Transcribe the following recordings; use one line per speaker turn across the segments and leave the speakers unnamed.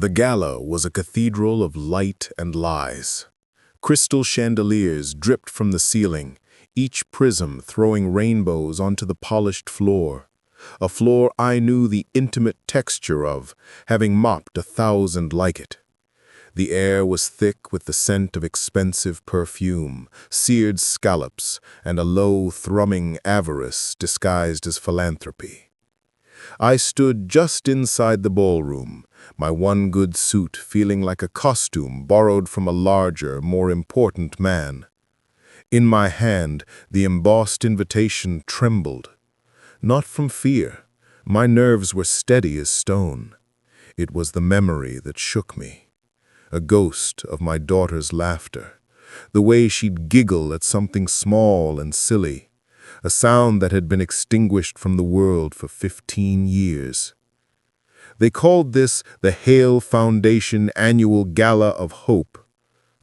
The gala was a cathedral of light and lies. Crystal chandeliers dripped from the ceiling, each prism throwing rainbows onto the polished floor, a floor I knew the intimate texture of, having mopped 1,000 like it. The air was thick with the scent of expensive perfume, seared scallops, and a low, thrumming avarice disguised as philanthropy. I stood just inside the ballroom, my one good suit feeling like a costume borrowed from a larger, more important man. In my hand, the embossed invitation trembled. Not from fear. My nerves were steady as stone. It was the memory that shook me. A ghost of my daughter's laughter, the way she'd giggle at something small and silly, a sound that had been extinguished from the world for 15 years. They called this the Hale Foundation Annual Gala of Hope.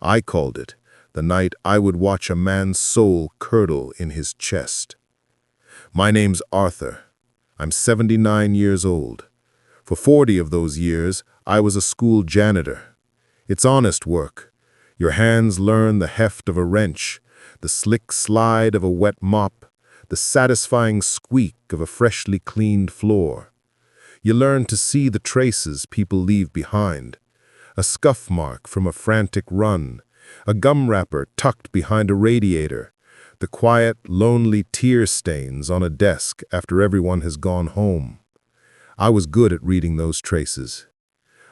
I called it the night I would watch a man's soul curdle in his chest. My name's Arthur. I'm 79 years old. For 40 of those years, I was a school janitor. It's honest work. Your hands learn the heft of a wrench, the slick slide of a wet mop, the satisfying squeak of a freshly cleaned floor. You learn to see the traces people leave behind, a scuff mark from a frantic run, a gum wrapper tucked behind a radiator, the quiet, lonely tear stains on a desk after everyone has gone home. I was good at reading those traces.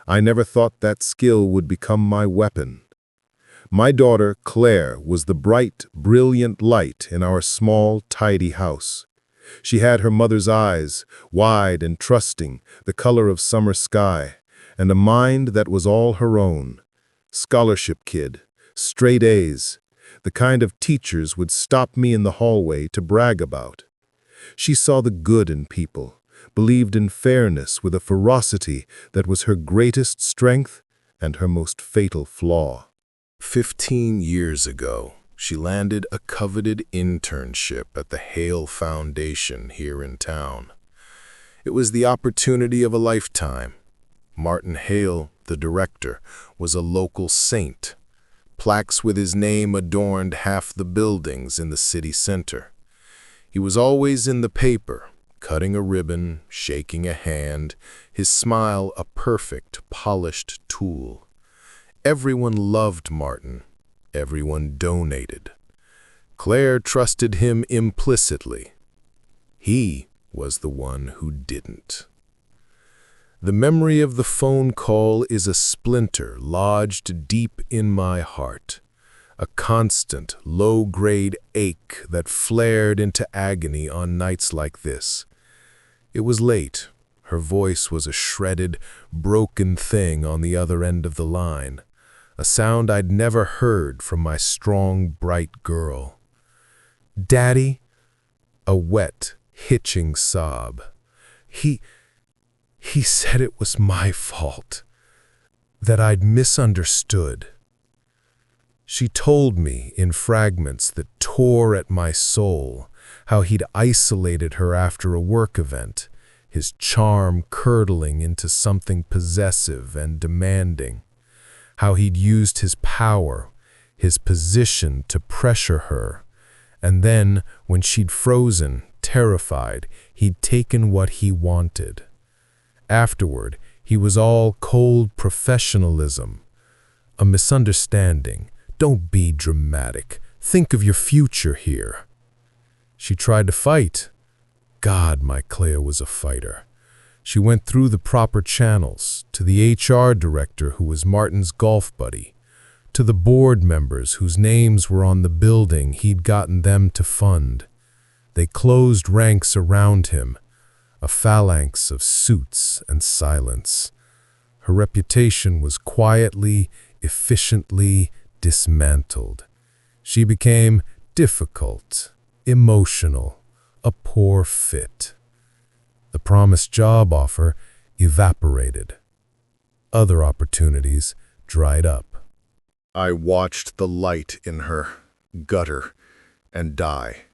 I never thought that skill would become my weapon. My daughter, Claire, was the bright, brilliant light in our small, tidy house. She had her mother's eyes, wide and trusting, the color of summer sky, and a mind that was all her own. Scholarship kid, straight A's, the kind of teachers would stop me in the hallway to brag about. She saw the good in people, believed in fairness with a ferocity that was her greatest strength and her most fatal flaw. 15 years ago, she landed a coveted internship at the Hale Foundation here in town. It was the opportunity of a lifetime. Martin Hale, the director, was a local saint. Plaques with his name adorned half the buildings in the city center. He was always in the paper, cutting a ribbon, shaking a hand, his smile a perfect, polished tool. Everyone loved Martin. Everyone donated. Claire trusted him implicitly. He was the one who didn't. The memory of the phone call is a splinter lodged deep in my heart, a constant, low-grade ache that flared into agony on nights like this. It was late. Her voice was a shredded, broken thing on the other end of the line, a sound I'd never heard from my strong, bright girl. "Daddy?" A wet, hitching sob. He said it was my fault, that I'd misunderstood. She told me in fragments that tore at my soul how he'd isolated her after a work event, his charm curdling into something possessive and demanding, how he'd used his power, his position to pressure her, and then, when she'd frozen, terrified, he'd taken what he wanted. Afterward, he was all cold professionalism. A misunderstanding. Don't be dramatic. Think of your future here. She tried to fight. God, my Claire was a fighter. She went through the proper channels, to the HR director who was Martin's golf buddy, to the board members whose names were on the building he'd gotten them to fund. They closed ranks around him, a phalanx of suits and silence. Her reputation was quietly, efficiently dismantled. She became difficult, emotional, a poor fit. The promised job offer evaporated. Other opportunities dried up. I watched the light in her gutter and die.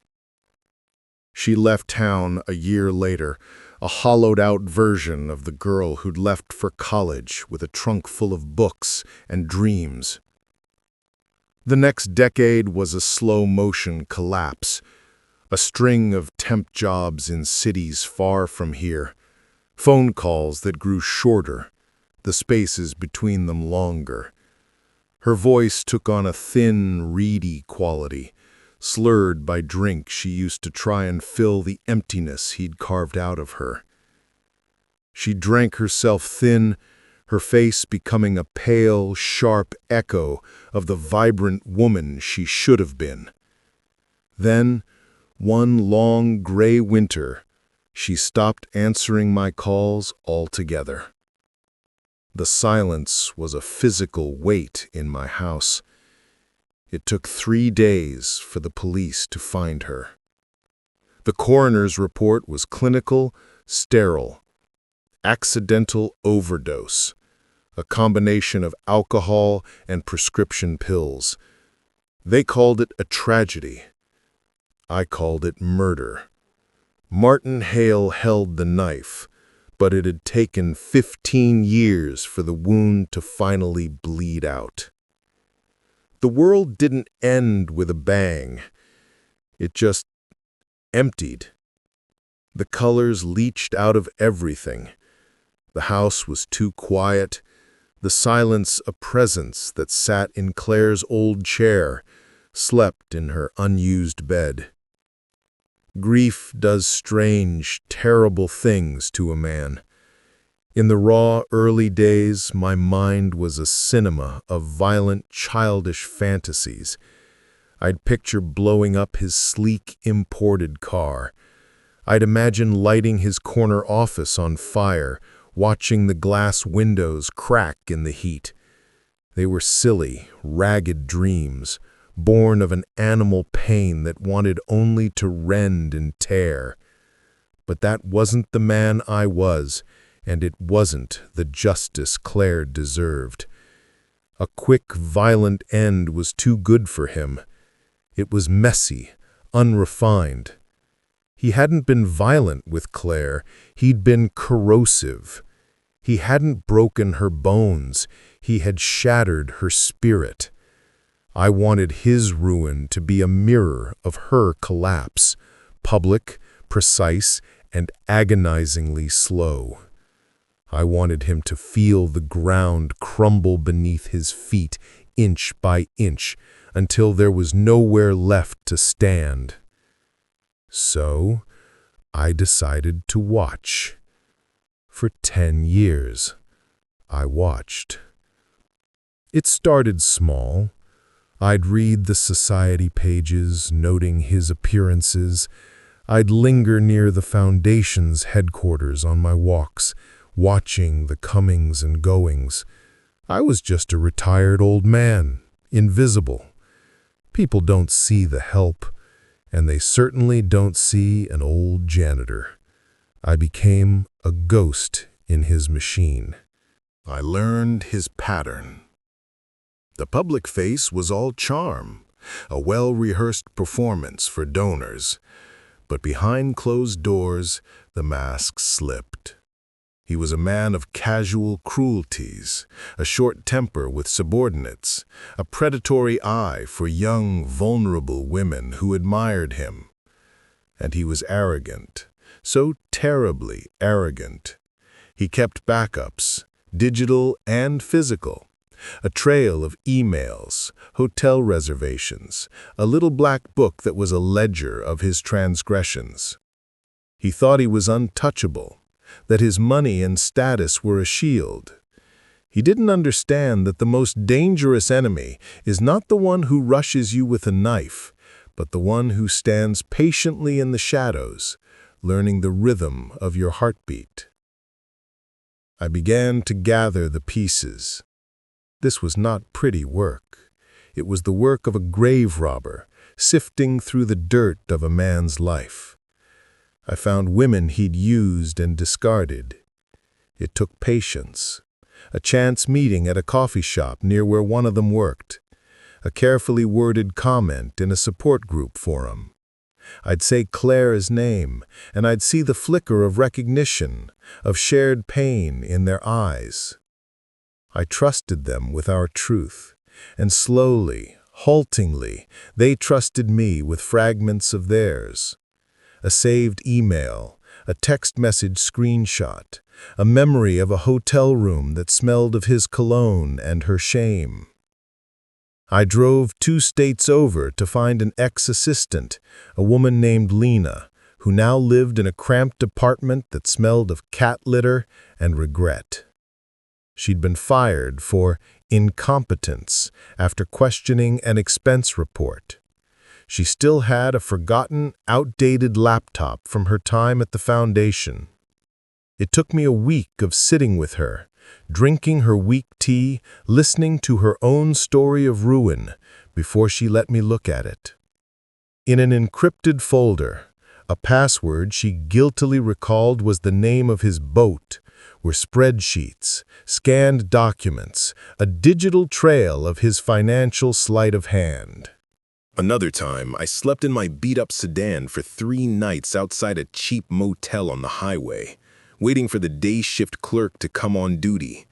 She left town a year later, a hollowed-out version of the girl who'd left for college with a trunk full of books and dreams. The next decade was a slow-motion collapse, a string of temp jobs in cities far from here, phone calls that grew shorter, the spaces between them longer. Her voice took on a thin, reedy quality, slurred by drink she used to try and fill the emptiness he'd carved out of her. She drank herself thin, her face becoming a pale, sharp echo of the vibrant woman she should have been. Then, one long gray winter, she stopped answering my calls altogether. The silence was a physical weight in my house. It took 3 days for the police to find her. The coroner's report was clinical, sterile. Accidental overdose, a combination of alcohol and prescription pills. They called it a tragedy. I called it murder. Martin Hale held the knife, but it had taken 15 years for the wound to finally bleed out. The world didn't end with a bang. It just emptied. The colors leached out of everything. The house was too quiet, the silence a presence that sat in Claire's old chair, slept in her unused bed. Grief does strange, terrible things to a man. In the raw, early days, my mind was a cinema of violent, childish fantasies. I'd picture blowing up his sleek, imported car. I'd imagine lighting his corner office on fire, watching the glass windows crack in the heat. They were silly, ragged dreams, born of an animal pain that wanted only to rend and tear. But that wasn't the man I was, and it wasn't the justice Claire deserved. A quick, violent end was too good for him. It was messy, unrefined. He hadn't been violent with Claire, he'd been corrosive. He hadn't broken her bones, he had shattered her spirit. I wanted his ruin to be a mirror of her collapse, public, precise, and agonizingly slow. I wanted him to feel the ground crumble beneath his feet, inch by inch, until there was nowhere left to stand. So, I decided to watch. For 10 years, I watched. It started small. I'd read the society pages, noting his appearances. I'd linger near the Foundation's headquarters on my walks, watching the comings and goings. I was just a retired old man, invisible. People don't see the help, and they certainly don't see an old janitor. I became a ghost in his machine. I learned his pattern. The public face was all charm, a well-rehearsed performance for donors. But behind closed doors, the mask slipped. He was a man of casual cruelties, a short temper with subordinates, a predatory eye for young, vulnerable women who admired him. And he was arrogant, so terribly arrogant. He kept backups, digital and physical, a trail of emails, hotel reservations, a little black book that was a ledger of his transgressions. He thought he was untouchable, that his money and status were a shield. He didn't understand that the most dangerous enemy is not the one who rushes you with a knife, but the one who stands patiently in the shadows, learning the rhythm of your heartbeat. I began to gather the pieces. This was not pretty work. It was the work of a grave robber, sifting through the dirt of a man's life. I found women he'd used and discarded. It took patience. A chance meeting at a coffee shop near where one of them worked. A carefully worded comment in a support group forum. I'd say Claire's name, and I'd see the flicker of recognition, of shared pain in their eyes. I trusted them with our truth, and slowly, haltingly, they trusted me with fragments of theirs. A saved email, a text message screenshot, a memory of a hotel room that smelled of his cologne and her shame. I drove 2 states over to find an ex-assistant, a woman named Lena, who now lived in a cramped apartment that smelled of cat litter and regret. She'd been fired for incompetence after questioning an expense report. She still had a forgotten, outdated laptop from her time at the foundation. It took me a week of sitting with her, drinking her weak tea, listening to her own story of ruin before she let me look at it. In an encrypted folder, a password she guiltily recalled was the name of his boat, were spreadsheets, scanned documents, a digital trail of his financial sleight of hand. Another time, I slept in my beat-up sedan for 3 nights outside a cheap motel on the highway, waiting for the day shift clerk to come on duty.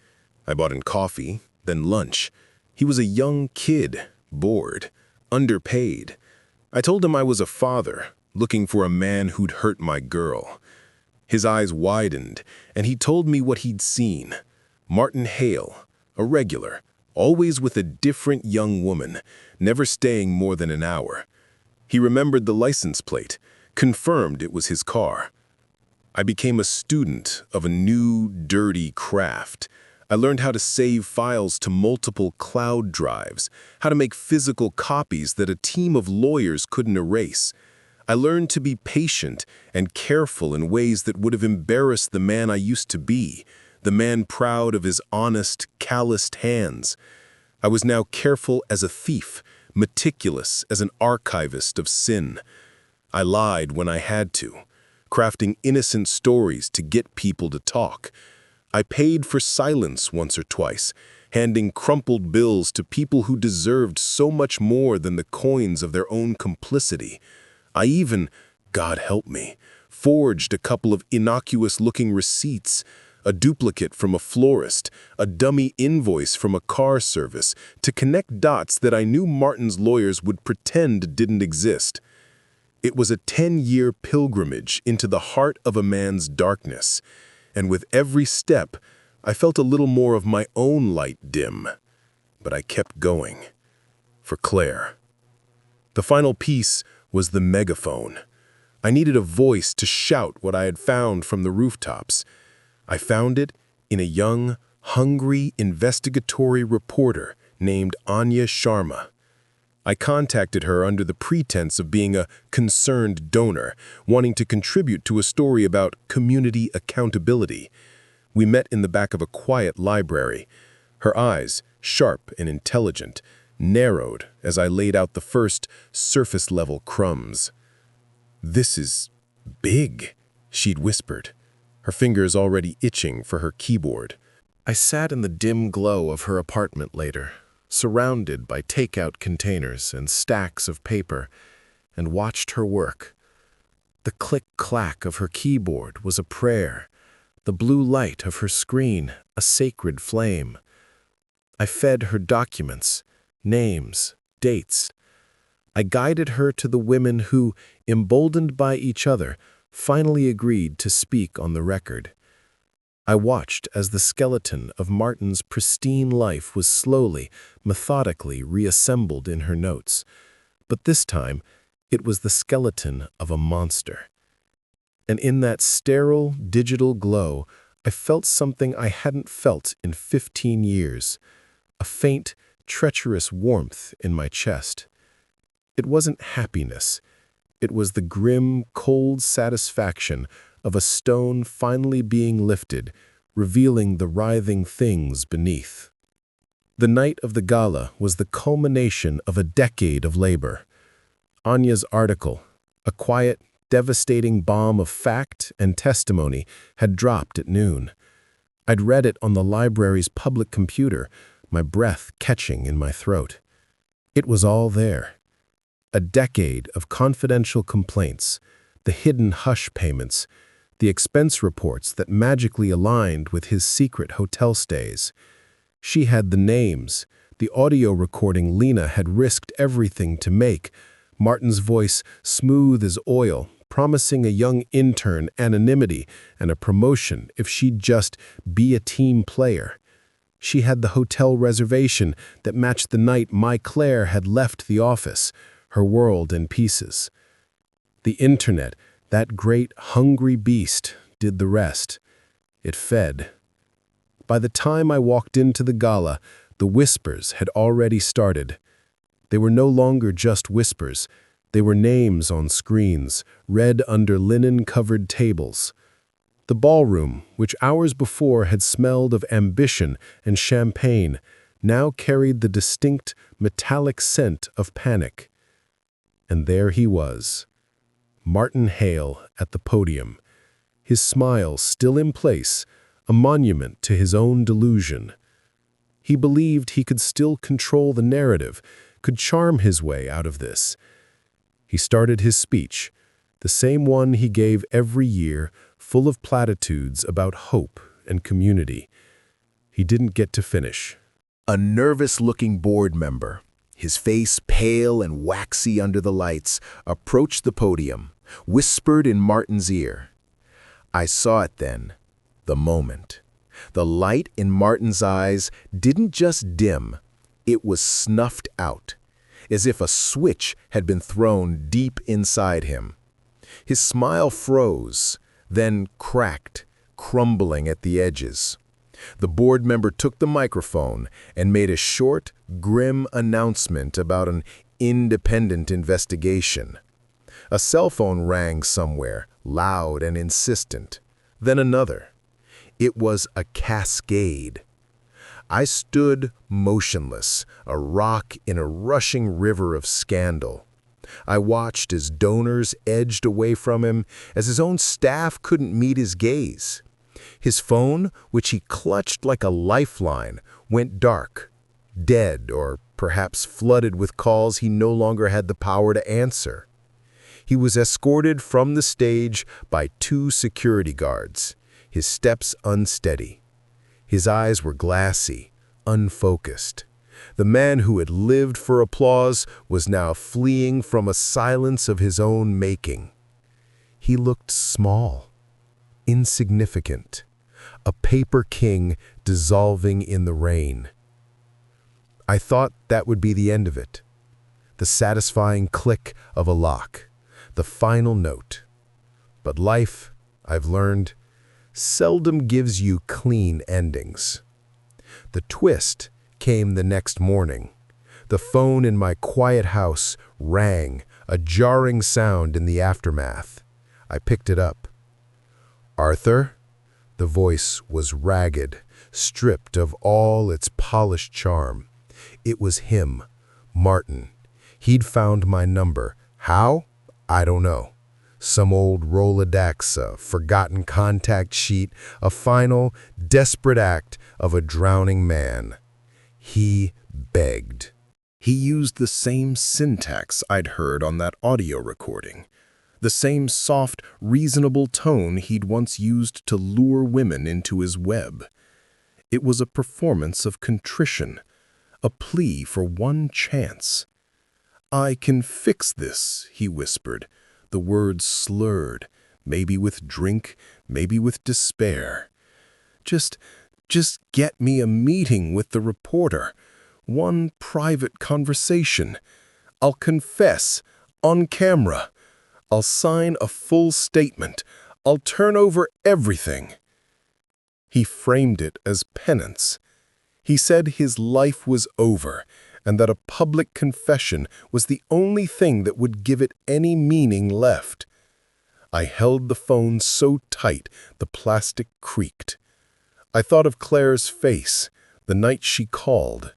I bought him coffee, then lunch. He was a young kid, bored, underpaid. I told him I was a father, looking for a man who'd hurt my girl. His eyes widened, and he told me what he'd seen. Martin Hale, a regular, always with a different young woman, never staying more than an hour. He remembered the license plate, confirmed it was his car. I became a student of a new, dirty craft. I learned how to save files to multiple cloud drives, how to make physical copies that a team of lawyers couldn't erase. I learned to be patient and careful in ways that would have embarrassed the man I used to be, the man proud of his honest, calloused hands. I was now careful as a thief, meticulous as an archivist of sin. I lied when I had to, crafting innocent stories to get people to talk. I paid for silence once or twice, handing crumpled bills to people who deserved so much more than the coins of their own complicity. I even, God help me, forged a couple of innocuous-looking receipts, a duplicate from a florist, a dummy invoice from a car service, to connect dots that I knew Martin's lawyers would pretend didn't exist. It was a 10-year pilgrimage into the heart of a man's darkness, and with every step, I felt a little more of my own light dim. But I kept going. For Claire. The final piece was the megaphone. I needed a voice to shout what I had found from the rooftops. I found it in a young, hungry investigatory reporter named Anya Sharma. I contacted her under the pretense of being a concerned donor, wanting to contribute to a story about community accountability. We met in the back of a quiet library. Her eyes, sharp and intelligent, narrowed as I laid out the first surface-level crumbs. "This is big," she'd whispered, her fingers already itching for her keyboard. I sat in the dim glow of her apartment later, surrounded by takeout containers and stacks of paper, and watched her work. The click-clack of her keyboard was a prayer, the blue light of her screen a sacred flame. I fed her documents, names, dates. I guided her to the women who, emboldened by each other, finally agreed to speak on the record. I watched as the skeleton of Martin's pristine life was slowly, methodically reassembled in her notes. But this time, it was the skeleton of a monster. And in that sterile, digital glow, I felt something I hadn't felt in 15 years, a faint, treacherous warmth in my chest. It wasn't happiness. It was the grim, cold satisfaction of a stone finally being lifted, revealing the writhing things beneath. The night of the gala was the culmination of a decade of labor. Anya's article, a quiet, devastating bomb of fact and testimony, had dropped at noon. I'd read it on the library's public computer, my breath catching in my throat. It was all there. A decade of confidential complaints, the hidden hush payments, the expense reports that magically aligned with his secret hotel stays. She had the names, the audio recording Lena had risked everything to make, Martin's voice smooth as oil, promising a young intern anonymity and a promotion if she'd just be a team player. She had the hotel reservation that matched the night Claire had left the office, her world in pieces. The internet, that great hungry beast, did the rest. It fed. By the time I walked into the gala, the whispers had already started. They were no longer just whispers. They were names on screens, read under linen-covered tables. The ballroom, which hours before had smelled of ambition and champagne, now carried the distinct, metallic scent of panic. And there he was, Martin Hale at the podium, his smile still in place, a monument to his own delusion. He believed he could still control the narrative, could charm his way out of this. He started his speech, the same one he gave every year, full of platitudes about hope and community. He didn't get to finish.
A nervous-looking board member, his face pale and waxy under the lights, approached the podium, whispered in Martin's ear. I saw it then, the moment. The light in Martin's eyes didn't just dim, it was snuffed out, as if a switch had been thrown deep inside him. His smile froze, then cracked, crumbling at the edges. The board member took the microphone and made a short, grim announcement about an independent investigation. A cell phone rang somewhere, loud and insistent. Then another. It was a cascade. I stood motionless, a rock in a rushing river of scandal. I watched as donors edged away from him, as his own staff couldn't meet his gaze. His phone, which he clutched like a lifeline, went dark, dead, or perhaps flooded with calls he no longer had the power to answer. He was escorted from the stage by 2 security guards, his steps unsteady. His eyes were glassy, unfocused. The man who had lived for applause was now fleeing from a silence of his own making. He looked small, insignificant, a paper king dissolving in the rain. I thought that would be the end of it, the satisfying click of a lock, the final note. But life, I've learned, seldom gives you clean endings. The twist came the next morning. The phone in my quiet house rang, a jarring sound in the aftermath. I picked it up. "Arthur?" The voice was ragged, stripped of all its polished charm. It was him, Martin. He'd found my number. How? I don't know. Some old Rolodex, a forgotten contact sheet, a final, desperate act of a drowning man. He begged. He used the same syntax I'd heard on that audio recording, the same soft, reasonable tone he'd once used to lure women into his web. It was a performance of contrition, a plea for one chance. "I can fix this," he whispered, the words slurred, maybe with drink, maybe with despair. Just get me a meeting with the reporter, one private conversation. I'll confess, on camera. I'll sign a full statement. I'll turn over everything." He framed it as penance. He said his life was over, and that a public confession was the only thing that would give it any meaning left. I held the phone so tight the plastic creaked. I thought of Claire's face, the night she called,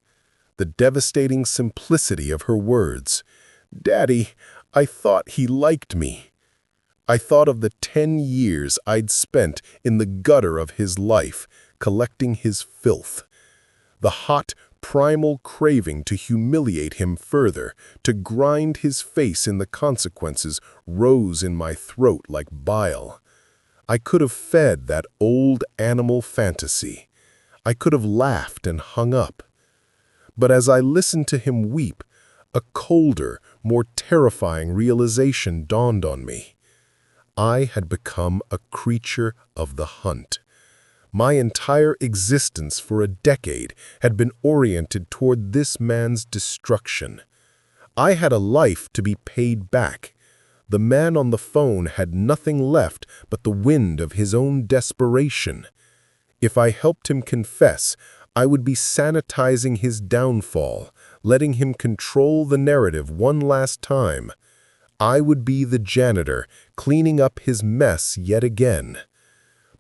the devastating simplicity of her words. "Daddy, I thought he liked me." I thought of the 10 years I'd spent in the gutter of his life, collecting his filth. The hot,
primal craving to humiliate him further, to grind his face in the consequences, rose in my throat like bile. I could have fed that old animal fantasy. I could have laughed and hung up. But as I listened to him weep, a colder, more terrifying realization dawned on me. I had become a creature of the hunt. My entire existence for a decade had been oriented toward this man's destruction. I had a life to be paid back. The man on the phone had nothing left but the wind of his own desperation. If I helped him confess, I would be sanitizing his downfall, letting him control the narrative one last time. I would be the janitor, cleaning up his mess yet again.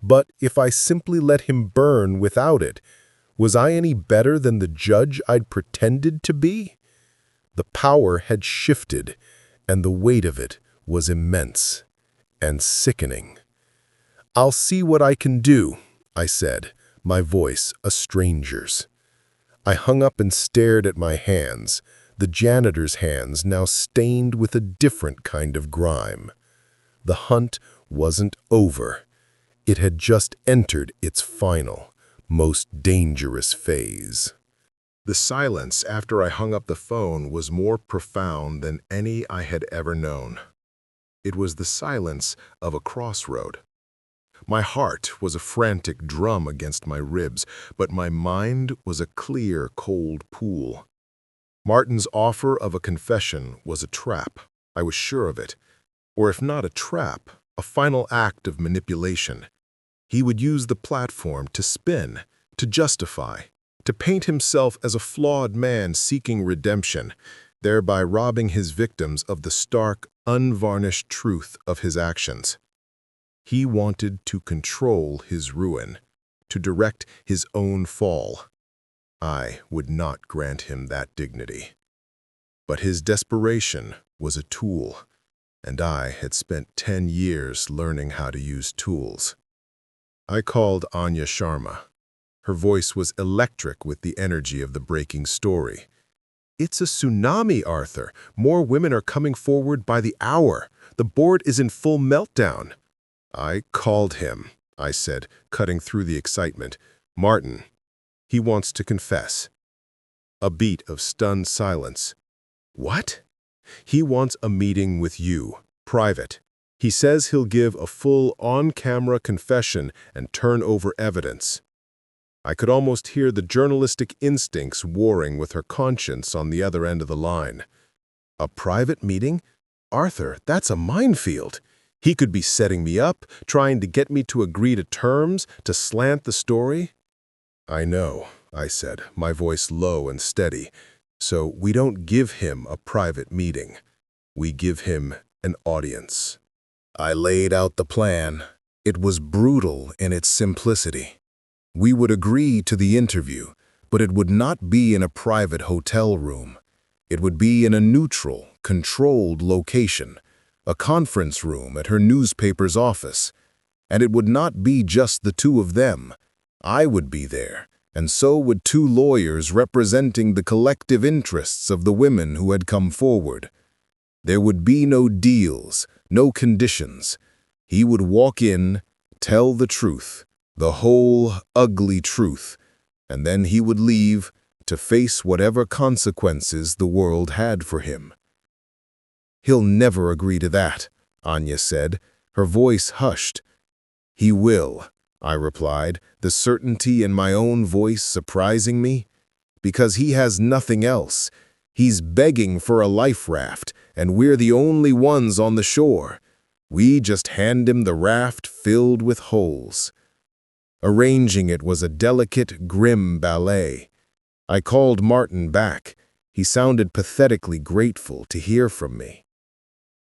But if I simply let him burn without it, was I any better than the judge I'd pretended to be? The power had shifted, and the weight of it was immense and sickening. "I'll see what I can do," I said, my voice a stranger's. I hung up and stared at my hands, the janitor's hands now stained with a different kind of grime. The hunt wasn't over. It had just entered its final, most dangerous phase. The silence after I hung up the phone was more profound than any I had ever known. It was the silence of a crossroad. My heart was a frantic drum against my ribs, but my mind was a clear, cold pool. Martin's offer of a confession was a trap. I was sure of it. Or if not a trap, a final act of manipulation. He would use the platform to spin, to justify, to paint himself as a flawed man seeking redemption, thereby robbing his victims of the stark, unvarnished truth of his actions. He wanted to control his ruin, to direct his own fall. I would not grant him that dignity. But his desperation was a tool, and I had spent 10 years learning how to use tools. I called Anya Sharma. Her voice was electric with the energy of the breaking story. "It's a tsunami, Arthur. More women are coming forward by the hour. The board is in full meltdown." "I called him," I said, cutting through the excitement. "Martin. He wants to confess." A beat of stunned silence. "What?" "He wants a meeting with you, private. He says he'll give a full on-camera confession and turn over evidence." I could almost hear the journalistic instincts warring with her conscience on the other end of the line. "A private meeting? Arthur, that's a minefield. He could be setting me up, trying to get me to agree to terms, to slant the story." "I know," I said, my voice low and steady. "So we don't give him a private meeting. We give him an audience." I laid out the plan. It was brutal in its simplicity. We would agree to the interview, but it would not be in a private hotel room. It would be in a neutral, controlled location, a conference room at her newspaper's office. And it would not be just the two of them. I would be there, and so would 2 lawyers representing the collective interests of the women who had come forward. There would be no deals, no conditions. He would walk in, tell the truth, the whole ugly truth, and then he would leave to face whatever consequences the world had for him. "He'll never agree to that," Anya said, her voice hushed. "He will," I replied, the certainty in my own voice surprising me. "Because he has nothing else. He's begging for a life raft, and we're the only ones on the shore. We just hand him the raft filled with holes." Arranging it was a delicate, grim ballet. I called Martin back. He sounded pathetically grateful to hear from me.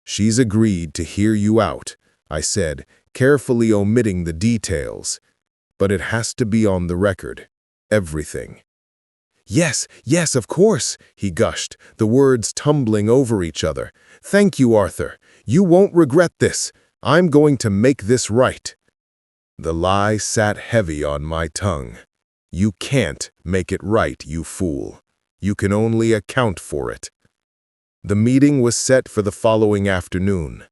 "She's agreed to hear you out," I said, carefully omitting the details. "But it has to be on the record. Everything." "Yes, yes, of course," he gushed, the words tumbling over each other. "Thank you, Arthur. You won't regret this. I'm going to make this right." The lie sat heavy on my tongue. You can't make it right, you fool. You can only account for it. The meeting was set for the following afternoon.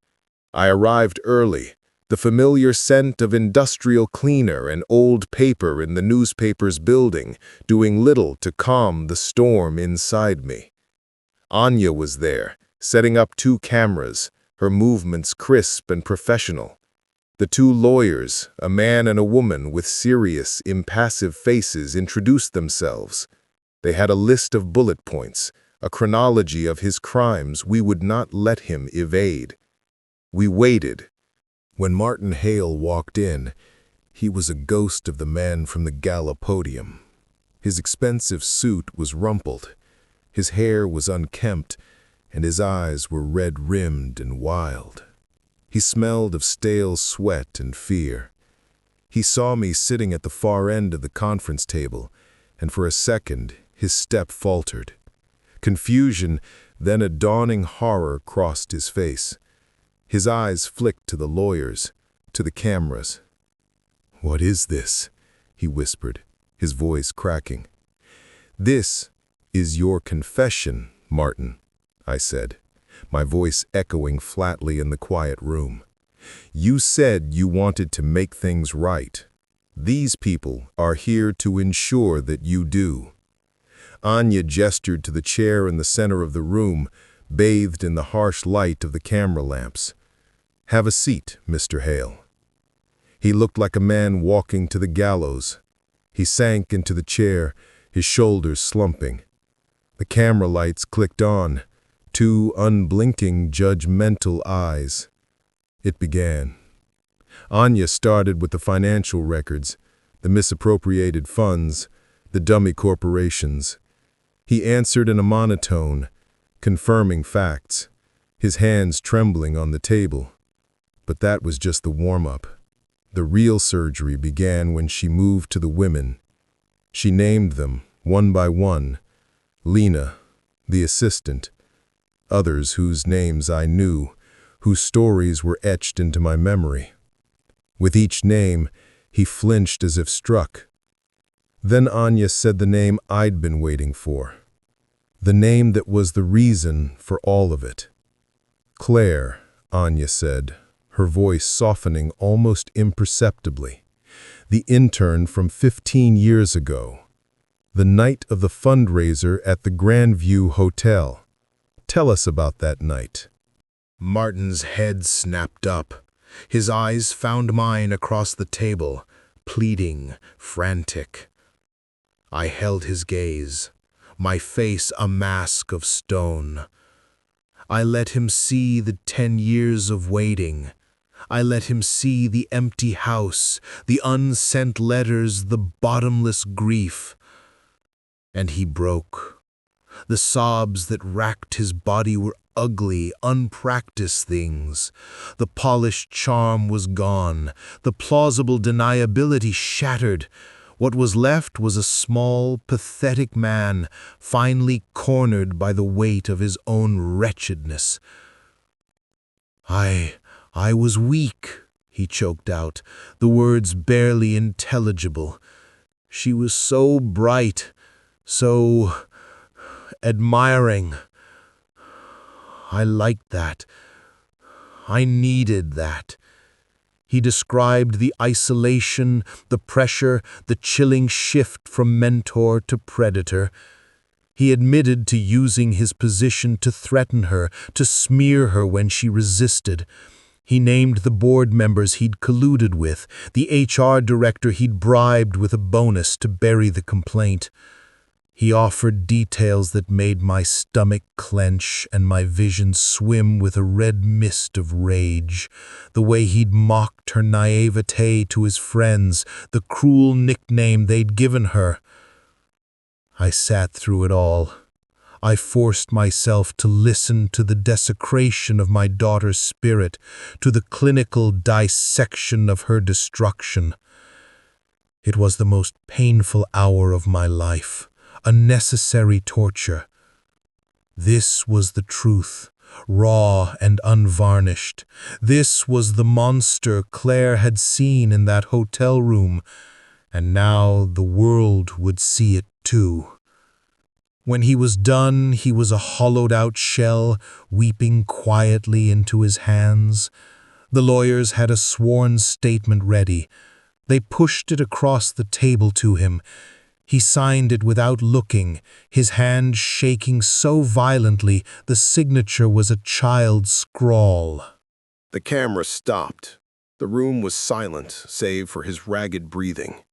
I arrived early, the familiar scent of industrial cleaner and old paper in the newspaper's building, doing little to calm the storm inside me. Anya was there, setting up 2 cameras, her movements crisp and professional. The 2 lawyers, a man and a woman with serious, impassive faces, introduced themselves. They had a list of bullet points, a chronology of his crimes we would not let him evade. We waited. When Martin Hale walked in, he was a ghost of the man from the gala podium. His expensive suit was rumpled, his hair was unkempt, and his eyes were red-rimmed and wild. He smelled of stale sweat and fear. He saw me sitting at the far end of the conference table, and for a second his step faltered. Confusion, then a dawning horror crossed his face. His eyes flicked to the lawyers, to the cameras. "What is this?" he whispered, his voice cracking. "This is your confession, Martin," I said, my voice echoing flatly in the quiet room. "You said you wanted to make things right. These people are here to ensure that you do." Anya gestured to the chair in the center of the room, bathed in the harsh light of the camera lamps. "Have a seat, Mr. Hale." He looked like a man walking to the gallows. He sank into the chair, his shoulders slumping. The camera lights clicked on, 2 unblinking, judgmental eyes. It began. Anya started with the financial records, the misappropriated funds, the dummy corporations. He answered in a monotone, confirming facts, his hands trembling on the table. But that was just the warm-up. The real surgery began when she moved to the women. She named them, one by one. Lena, the assistant. Others whose names I knew, whose stories were etched into my memory. With each name, he flinched as if struck. Then Anya said the name I'd been waiting for. The name that was the reason for all of it. "Claire," Anya said, her voice softening almost imperceptibly. "The intern from 15 years ago. The night of the fundraiser at the Grandview Hotel. Tell us about that night." Martin's head snapped up. His eyes found mine across the table, pleading, frantic. I held his gaze, my face a mask of stone. I let him see the 10 years of waiting. I let him see the empty house, the unsent letters, the bottomless grief. And he broke. The sobs that racked his body were ugly, unpracticed things. The polished charm was gone, the plausible deniability shattered. What was left was a small, pathetic man, finally cornered by the weight of his own wretchedness. I was weak," he choked out, the words barely intelligible. "She was so bright, so admiring. I liked that. I needed that." He described the isolation, the pressure, the chilling shift from mentor to predator. He admitted to using his position to threaten her, to smear her when she resisted. He named the board members he'd colluded with, the HR director he'd bribed with a bonus to bury the complaint. He offered details that made my stomach clench and my vision swim with a red mist of rage. The way he'd mocked her naivete to his friends, the cruel nickname they'd given her. I sat through it all. I forced myself to listen to the desecration of my daughter's spirit, to the clinical dissection of her destruction. It was the most painful hour of my life, a necessary torture. This was the truth, raw and unvarnished. This was the monster Claire had seen in that hotel room,
and now the world would see it too. When he was done, he was a hollowed-out shell, weeping quietly into his hands. The lawyers had a sworn statement ready. They pushed it across the table to him. He signed it without looking, his hand shaking so violently the signature was a child's scrawl.
The camera stopped. The room was silent, save for his ragged breathing.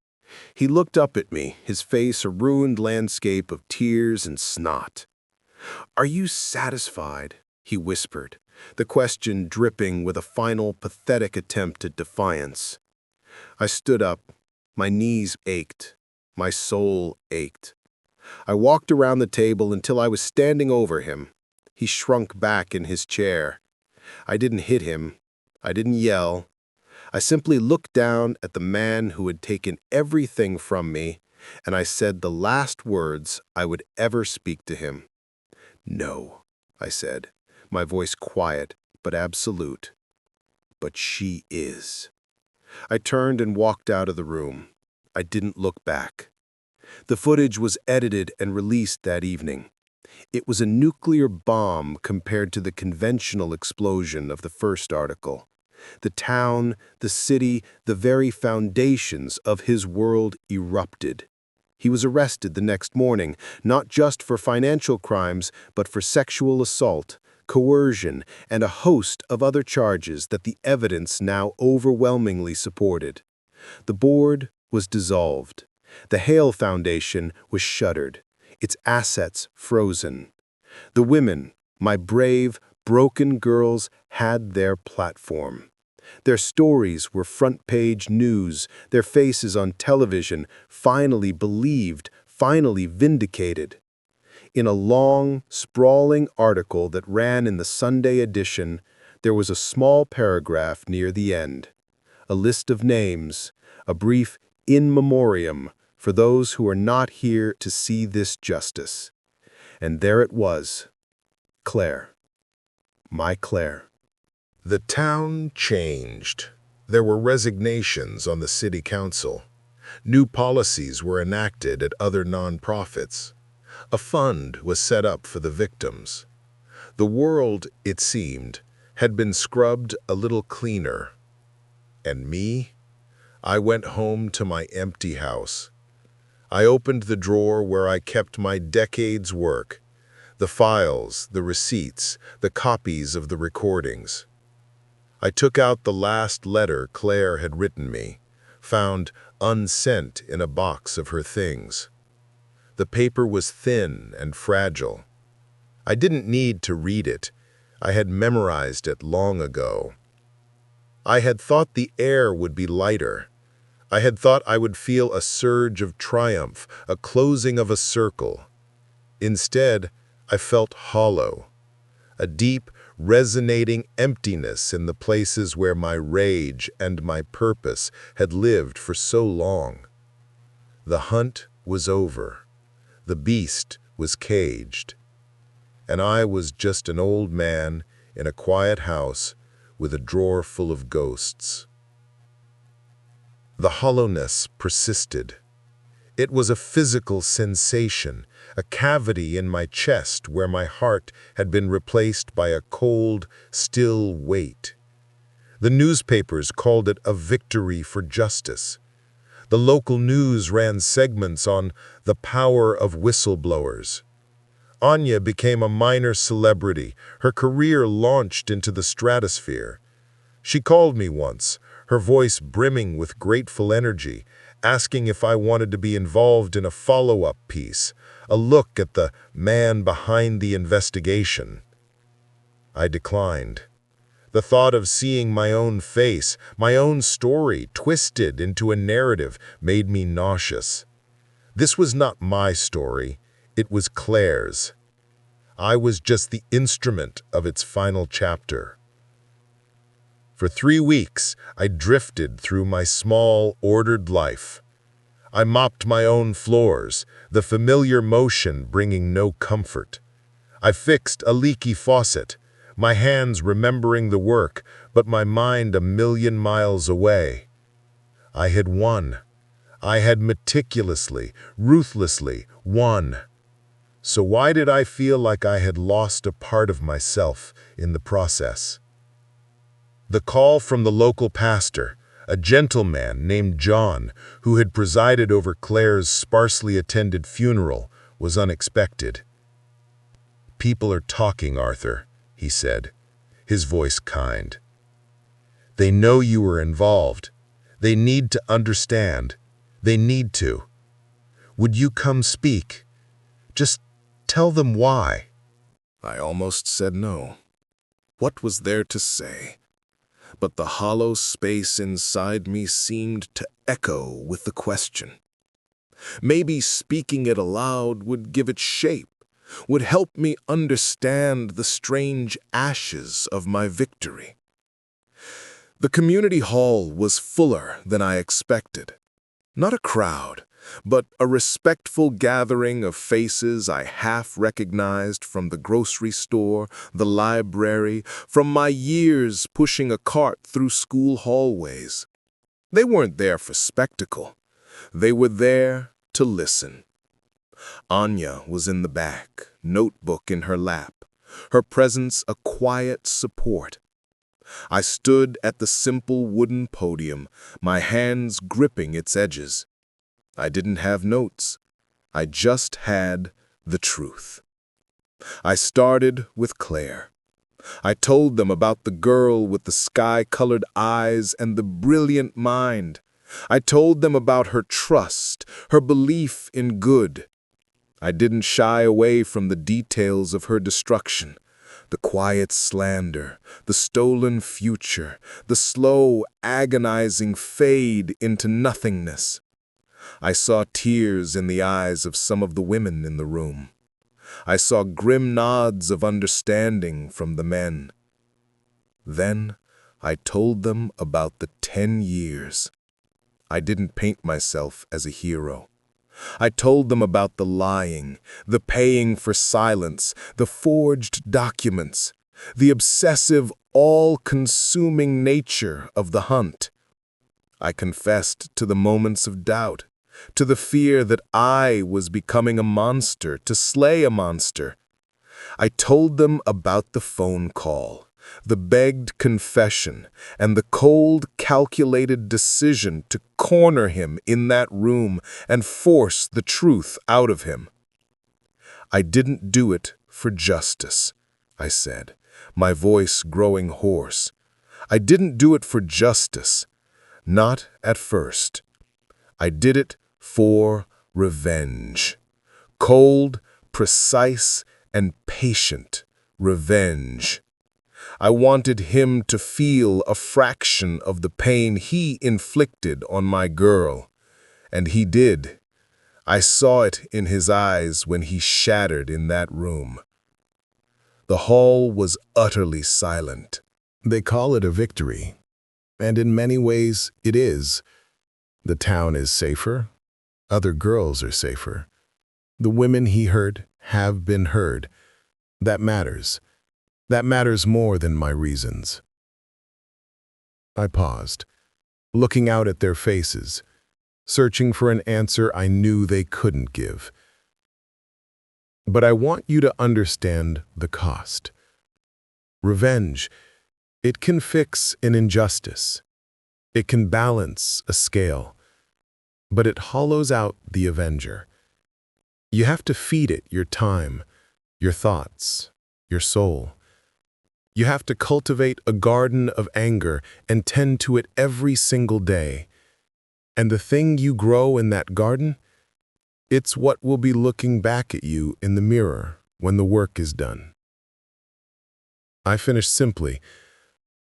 He looked up at me, his face a ruined landscape of tears and snot. "Are you satisfied?" he whispered, the question dripping with a final pathetic attempt at defiance. I stood up. My knees ached. My soul ached. I walked around the table until I was standing over him. He shrunk back in his chair. I didn't hit him. I didn't yell. I simply looked down at the man who had taken everything from me, and I said the last words I would ever speak to him. "No," I said, my voice quiet but absolute. "But she is." I turned and walked out of the room. I didn't look back. The footage was edited and released that evening. It was a nuclear bomb compared to the conventional explosion of the first article. The town, the city, the very foundations of his world erupted. He was arrested the next morning, not just for financial crimes, but for sexual assault, coercion, and a host of other charges that the evidence now overwhelmingly supported. The board was dissolved. The Hale Foundation was shuttered, its assets frozen. The women, my brave, broken girls, had their platform. Their stories were front-page news, their faces on television, finally believed, finally vindicated. In a long, sprawling article that ran in the Sunday edition, there was a small paragraph near the end. A list of names, a brief in memoriam for those who are not here to see this justice. And there it was, Claire. My Claire. The town changed. There were resignations on the city council. New policies were enacted at other nonprofits. A fund was set up for the victims. The world, it seemed, had been scrubbed a little cleaner. And me? I went home to my empty house. I opened the drawer where I kept my decades' work, the files, the receipts, the copies of the recordings. I took out the last letter Claire had written me, found unsent in a box of her things. The paper was thin and fragile. I didn't need to read it. I had memorized it long ago. I had thought the air would be lighter. I had thought I would feel a surge of triumph, a closing of a circle. Instead, I felt hollow, a deep, resonating emptiness in the places where my rage and my purpose had lived for so long. The hunt was over. The beast was caged. And I was just an old man in a quiet house with a drawer full of ghosts. The hollowness persisted. It was a physical sensation, a cavity in my chest where my heart had been replaced by a cold, still weight. The newspapers called it a victory for justice. The local news ran segments on the power of whistleblowers. Anya became a minor celebrity. Her career launched into the stratosphere. She called me once, her voice brimming with grateful energy, asking if I wanted to be involved in a follow-up piece, a look at the man behind the investigation. I declined. The thought of seeing my own face, my own story, twisted into a narrative made me nauseous. This was not my story, it was Claire's. I was just the instrument of its final chapter. For 3 weeks, I drifted through my small, ordered life. I mopped my own floors, the familiar motion bringing no comfort. I fixed a leaky faucet, my hands remembering the work, but my mind a million miles away. I had won. I had meticulously, ruthlessly won. So why did I feel like I had lost a part of myself in the process? The call from the local pastor, a gentleman named John, who had presided over Claire's sparsely attended funeral, was unexpected. "People are talking, Arthur," he said, his voice kind. "They know you were involved. They need to understand. They need to. Would you come speak? Just tell them why." I almost said no. What was there to say? But the hollow space inside me seemed to echo with the question. Maybe speaking it aloud would give it shape, would help me understand the strange ashes of my victory. The community hall was fuller than I expected. Not a crowd, but a respectful gathering of faces I half recognized from the grocery store, the library, from my years pushing a cart through school hallways. They weren't there for spectacle. They were there to listen. Anya was in the back, notebook in her lap, her presence a quiet support. I stood at the simple wooden podium, my hands gripping its edges. I didn't have notes. I just had the truth. I started with Claire. I told them about the girl with the sky-colored eyes and the brilliant mind. I told them about her trust, her belief in good. I didn't shy away from the details of her destruction. The quiet slander, the stolen future, the slow, agonizing fade into nothingness. I saw tears in the eyes of some of the women in the room. I saw grim nods of understanding from the men. Then I told them about the 10 years. I didn't paint myself as a hero. I told them about the lying, the paying for silence, the forged documents, the obsessive, all-consuming nature of the hunt. I confessed to the moments of doubt, to the fear that I was becoming a monster to slay a monster. I told them about the phone call, the begged confession, and the cold, calculated decision to corner him in that room and force the truth out of him. I didn't do it for justice, I said, my voice growing hoarse. I didn't do it for justice, not at first. I did it for revenge. Cold, precise, and patient revenge. I wanted him to feel a fraction of the pain he inflicted on my girl, and he did. I saw it in his eyes when he shattered in that room. The hall was utterly silent. They call it a victory, and in many ways it is. The town is safer. Other girls are safer. The women he hurt have been heard. That matters. That matters more than my reasons. I paused, looking out at their faces, searching for an answer I knew they couldn't give. But I want you to understand the cost. Revenge, it can fix an injustice. It can balance a scale, but it hollows out the avenger. You have to feed it your time, your thoughts, your soul. You have to cultivate a garden of anger and tend to it every single day. And the thing you grow in that garden, it's what will be looking back at you in the mirror when the work is done. I finished simply.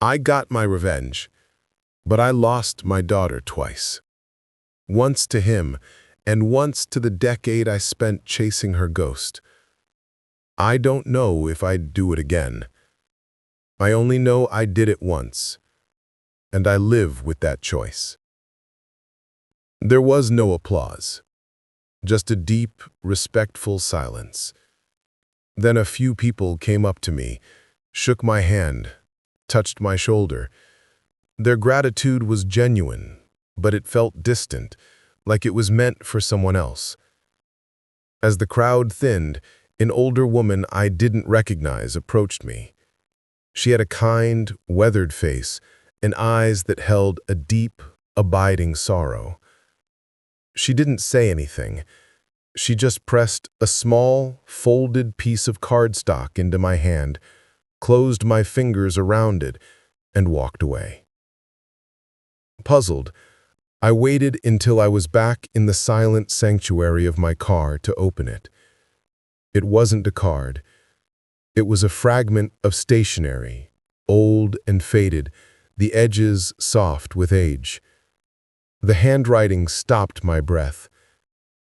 I got my revenge, but I lost my daughter twice. Once to him, and once to the decade I spent chasing her ghost. I don't know if I'd do it again. I only know I did it once, and I live with that choice. There was no applause, just a deep, respectful silence. Then a few people came up to me, shook my hand, touched my shoulder. Their gratitude was genuine, but it felt distant, like it was meant for someone else. As the crowd thinned, an older woman I didn't recognize approached me. She had a kind, weathered face and eyes that held a deep, abiding sorrow. She didn't say anything. She just pressed a small, folded piece of cardstock into my hand, closed my fingers around it, and walked away. Puzzled, I waited until I was back in the silent sanctuary of my car to open it. It wasn't a card. It was a fragment of stationery, old and faded, the edges soft with age. The handwriting stopped my breath.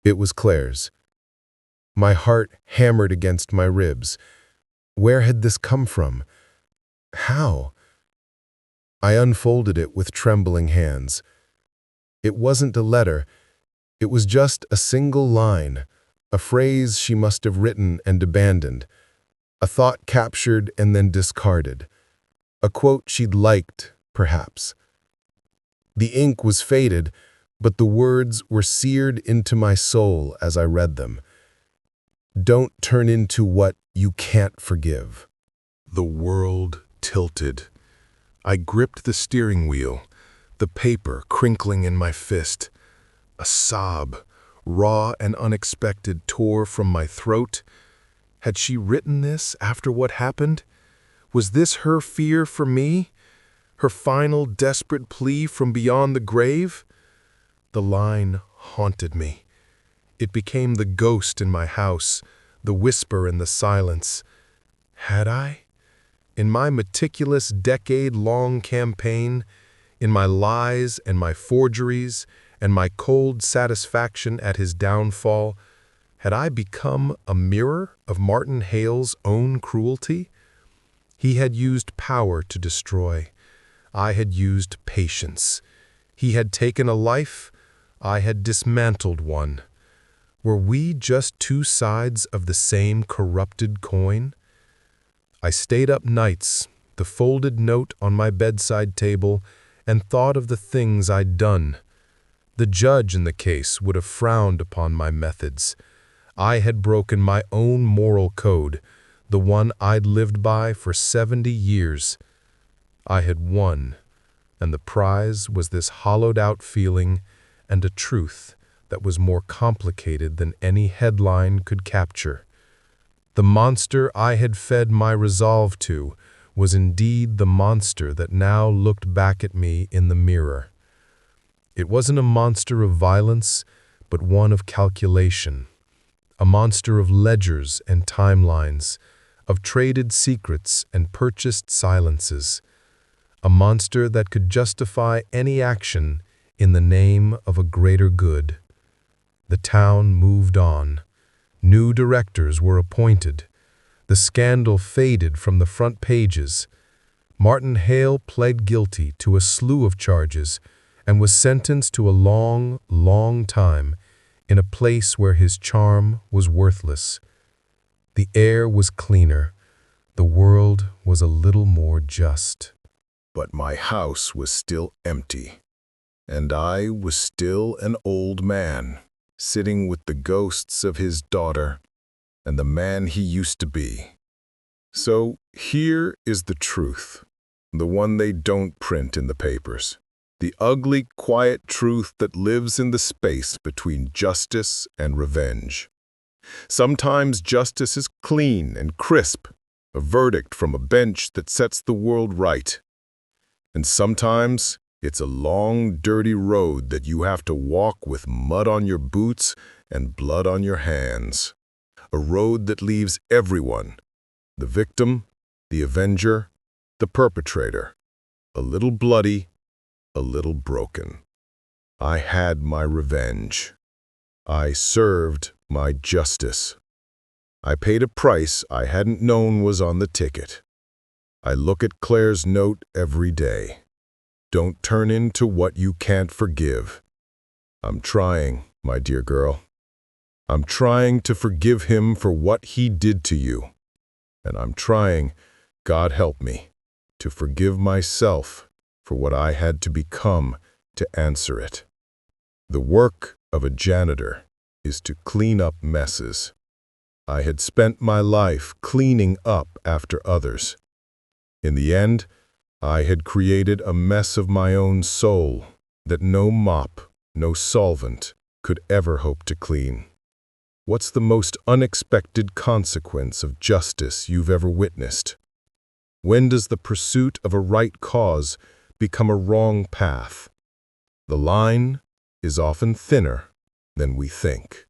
It was Claire's. My heart hammered against my ribs. Where had this come from? How? I unfolded it with trembling hands. It wasn't a letter. It was just a single line, a phrase she must have written and abandoned, a thought captured and then discarded, a quote she'd liked, perhaps. The ink was faded, but the words were seared into my soul as I read them. Don't turn into what you can't forgive.
The world tilted. I gripped the steering wheel, the paper crinkling in my fist. A sob, raw and unexpected, tore from my throat. Had she written this after what happened? Was this her fear for me? Her final desperate plea from beyond the grave? The line haunted me. It became the ghost in my house, the whisper in the silence. Had I? In my meticulous decade-long campaign, in my lies and my forgeries, and my cold satisfaction at his downfall, had I become a mirror of Martin Hale's own cruelty? He had used power to destroy. I had used patience. He had taken a life. I had dismantled one. Were we just two sides of the same corrupted coin? I stayed up nights, the folded note on my bedside table, and thought of the things I'd done. The judge in the case would have frowned upon my methods. I had broken my own moral code, the one I'd lived by for 70 years. I had won, and the prize was this hollowed-out feeling and a truth that was more complicated than any headline could capture. The monster I had fed my resolve to was indeed the monster that now looked back at me in the mirror. It wasn't a monster of violence, but one of calculation, a monster of ledgers and timelines, of traded secrets and purchased silences, a monster that could justify any action in the name of a greater good. The town moved on. New directors were appointed. The scandal faded from the front pages. Martin Hale pled guilty to a slew of charges and was sentenced to a long, long time in a place where his charm was worthless. The air was cleaner. The world was a little more just.
But my house was still empty, and I was still an old man, sitting with the ghosts of his daughter and the man he used to be. So here is the truth, the one they don't print in the papers, the ugly, quiet truth that lives in the space between justice and revenge. Sometimes justice is clean and crisp, a verdict from a bench that sets the world right. And sometimes it's a long, dirty road that you have to walk with mud on your boots and blood on your hands. A road that leaves everyone, the victim, the avenger, the perpetrator, a little bloody, a little broken. I had my revenge. I served my justice. I paid a price I hadn't known was on the ticket. I look at Claire's note every day. Don't turn into what you can't forgive. I'm trying, my dear girl. I'm trying to forgive him for what he did to you. And I'm trying, God help me, to forgive myself for what I had to become to answer it. The work of a janitor is to clean up messes. I had spent my life cleaning up after others. In the end, I had created a mess of my own soul that no mop, no solvent could ever hope to clean. What's the most unexpected consequence of justice you've ever witnessed? When does the pursuit of a right cause become a wrong path? The line is often thinner than we think.